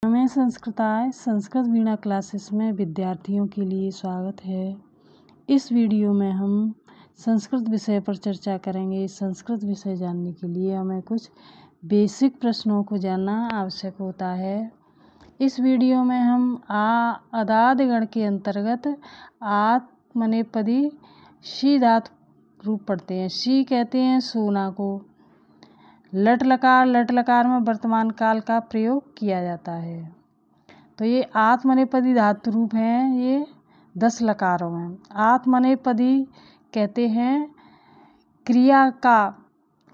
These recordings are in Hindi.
हमें संस्कृताय संस्कृत वीणा क्लासेस में विद्यार्थियों के लिए स्वागत है। इस वीडियो में हम संस्कृत विषय पर चर्चा करेंगे। संस्कृत विषय जानने के लिए हमें कुछ बेसिक प्रश्नों को जानना आवश्यक होता है। इस वीडियो में हम अदाद गण के अंतर्गत आत्मनेपदी शी धातु रूप पढ़ते हैं। शी कहते हैं सोना को। लट लकार में वर्तमान काल का प्रयोग किया जाता है। तो ये आत्मनेपदी धातु रूप हैं। ये 10 लकारों में आत्मनेपदी कहते हैं क्रिया का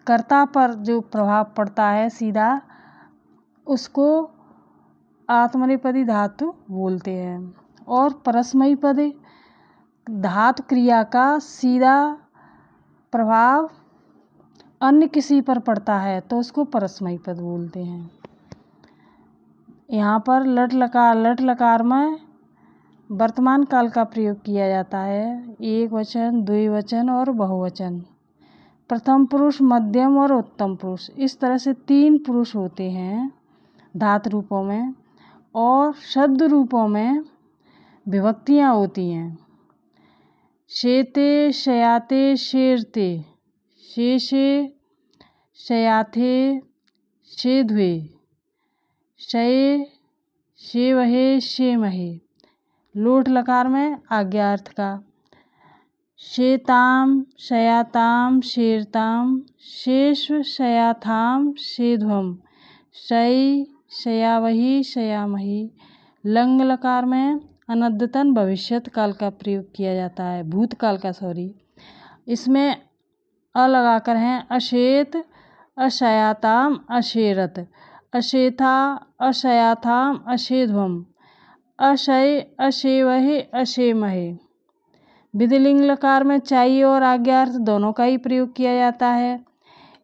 कर्ता पर जो प्रभाव पड़ता है सीधा, उसको आत्मनेपदी धातु बोलते हैं। और परस्मैपदी धातु क्रिया का सीधा प्रभाव अन्य किसी पर पड़ता है तो उसको परस्मैपद बोलते हैं। यहाँ पर लट लकार में वर्तमान काल का प्रयोग किया जाता है। एक वचन, द्विवचन और बहुवचन। प्रथम पुरुष, मध्यम और उत्तम पुरुष, इस तरह से 3 पुरुष होते हैं धातु रूपों में। और शब्द रूपों में विभक्तियाँ होती हैं। शेते, शयाते, शेरते, शेषे, शयाथे, शेध्वे, शये, शेवहे, शेमहे। लोट लकार में आज्ञार्थ का शेताम, शयाताम, शेरताम, शेष्व, शयाथाम, शेध्वम, शयी, शयावही, शयामही। लंग लकार में अनद्यतन भविष्यत काल का प्रयोग किया जाता है, भूतकाल का इसमें अ लगाकर हैं अशेत, अशयाताम, अशेरत, अशेथा, अशयाथाम, अशेध्वम, अशय, अशेवहे, अशेमहे। विधिलिंग लकार में चाहिए और आज्ञार्थ दोनों का ही प्रयोग किया जाता है।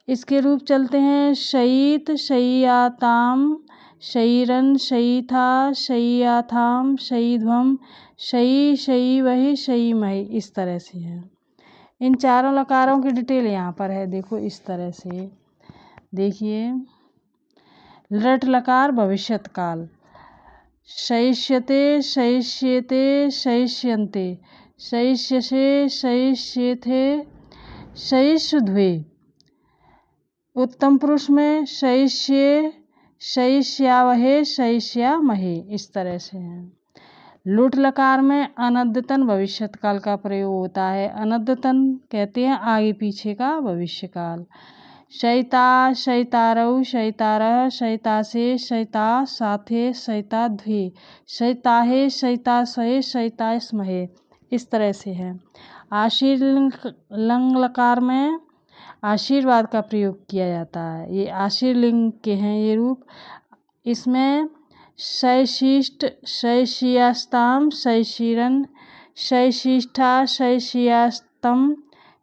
इसके रूप चलते हैं शयीत, शय्याताम, शयीरन, शयीथा, शय्याथाम, शयीध्वम, शयी, शयीवहे, शयीमहे। इस तरह से है। इन चारों लकारों की डिटेल यहाँ पर है। देखो इस तरह से देखिए। लट लकार भविष्यत काल शयिष्यते, शयिष्येते, शयिष्यन्ते, शयिष्यसे, शयिष्येथे, शयिष्यध्वे। उत्तम पुरुष में शयिष्ये, शयिष्यावहे, शयिष्यामहे। इस तरह से है। लुट लकार में अनद्यतन भविष्यत काल का प्रयोग होता है। अनद्यतन कहते हैं आगे पीछे का भविष्य काल। शयिता, शयितारौ, शयितारः, शयितासे, शयिता साथे, शयिताध्वे, शयिताहे, शयितासहे, शयितास्महे। इस तरह से है। आशीर्लिंग लकार में आशीर्वाद का प्रयोग किया जाता है। ये आशीर्लिंग के हैं ये रूप। इसमें शयशिष्ट, शयशियास्ताम, शयशिरन, शयशिष्ठा, शयशियास्तम,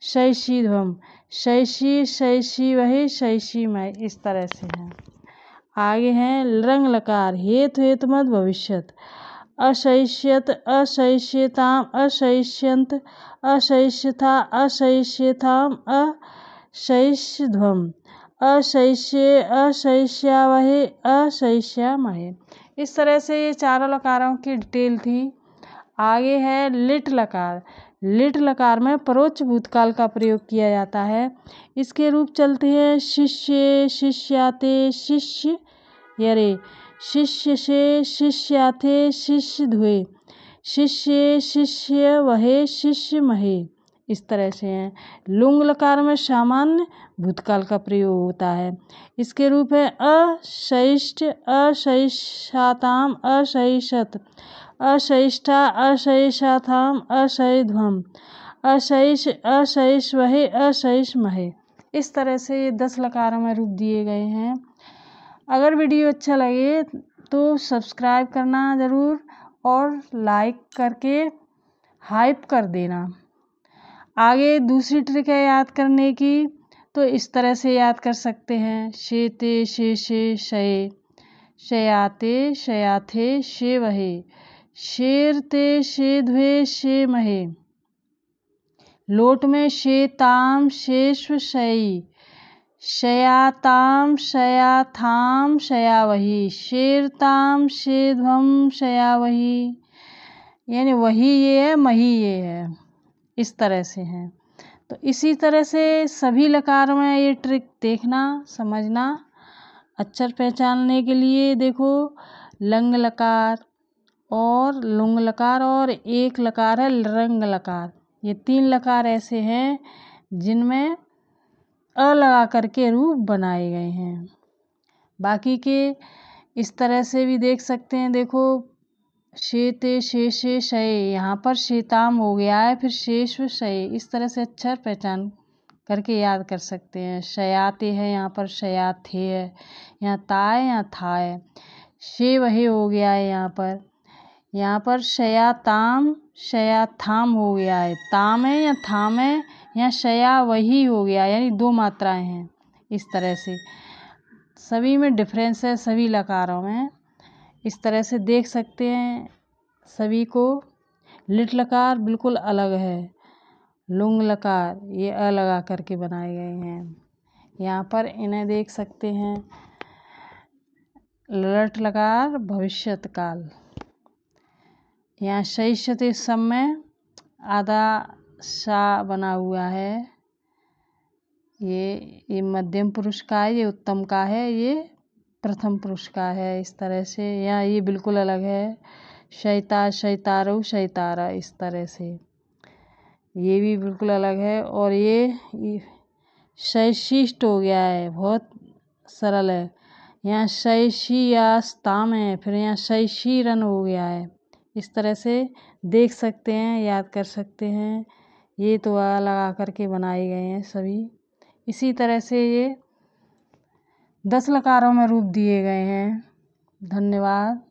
शयशीध्वम, शयशी, शयशीवहे, शयशीमय। इस तरह से है। आगे हैं रंग लकार हेतु, हेतुमत, भविष्यत। अशयिष्यत, अशयिष्यताम, अशयिष्यन्त, अशयिष्यथा, अशयिष्यथाम, अशयिष्यध्वम, अशयिष्ये, अशयिष्यावहे, अशयिष्यामहे। इस तरह से ये चारों लकारों की डिटेल थी। आगे है लिट लकार। लिट लकार में परोक्ष भूतकाल का प्रयोग किया जाता है। इसके रूप चलते हैं शिष्ये, शिष्याते, शिष्य यरे, शिष्यसे, शिष्याथे, शिष्यध्वे, शिष्ये, शिष्यवहे, शिष्यमहे। इस तरह से हैं। लुंग लकार में सामान्य भूतकाल का प्रयोग होता है। इसके रूप है अशयिष्ट, अशयिष्याताम, अशयिष्यत, अशयिष्ठा, अशयिष्याथाम, अशयध्वम, अशयिष, अशयिष्वहे, अशयिष्महे। इस तरह से ये 10 लकारों में रूप दिए गए हैं। अगर वीडियो अच्छा लगे तो सब्सक्राइब करना ज़रूर और लाइक करके हाइप कर देना। आगे दूसरी ट्रिक है याद करने की, तो इस तरह से याद कर सकते हैं। शेते, शेषे, शये, शयाते, शयाथे, शेवहे, शेरते, शेध्वे, शेमहे। लोट में शेताम, शेष्व, शयी, शयाताम शयाथाम शयावही, शेरताम शेध्वम शयावही, यानी वही ये है मही ये है, इस तरह से है। तो इसी तरह से सभी लकारों में ये ट्रिक देखना समझना। अक्षर पहचानने के लिए देखो लंग लकार और लुंग लकार और एक लकार है रंग लकार, ये 3 लकार ऐसे हैं जिनमें अ लगा करके रूप बनाए गए हैं। बाकी के इस तरह से भी देख सकते हैं। देखो शेते शेषे शय, यहाँ पर शेताम हो गया है, फिर शेष शय, इस तरह से अक्षर पहचान करके याद कर सकते हैं। शयाते है, यहाँ पर शयाथे है, यहाँ ता है, यहाँ था है। शे वहे हो गया है यहाँ पर शयाताम शयाथाम हो गया है, ताम है या थाम है, यहाँ शया वही हो गया, यानी 2 मात्राएं हैं। इस तरह से सभी में डिफरेंस है, सभी लकारों में इस तरह से देख सकते हैं सभी को। लिट लकार बिल्कुल अलग है, लुंग लकार ये अ लगा करके बनाए गए हैं। यहाँ पर इन्हें देख सकते हैं। लट लकार भविष्यत काल, यहाँ शैष्यते समय आधा सा बना हुआ है, ये मध्यम पुरुष का है, ये उत्तम का है, ये प्रथम पुरुष का है। इस तरह से यहाँ ये बिल्कुल अलग है। शैता शैतारो शैतारा, इस तरह से ये भी बिल्कुल अलग है। और ये शैशिष्ट हो गया है, बहुत सरल है। यहाँ शैशियास्ताम है, फिर यहाँ शैशीरन हो गया है। इस तरह से देख सकते हैं, याद कर सकते हैं। ये तो आ लगा करके बनाए गए हैं सभी। इसी तरह से ये 10 लकारों में रूप दिए गए हैं। धन्यवाद।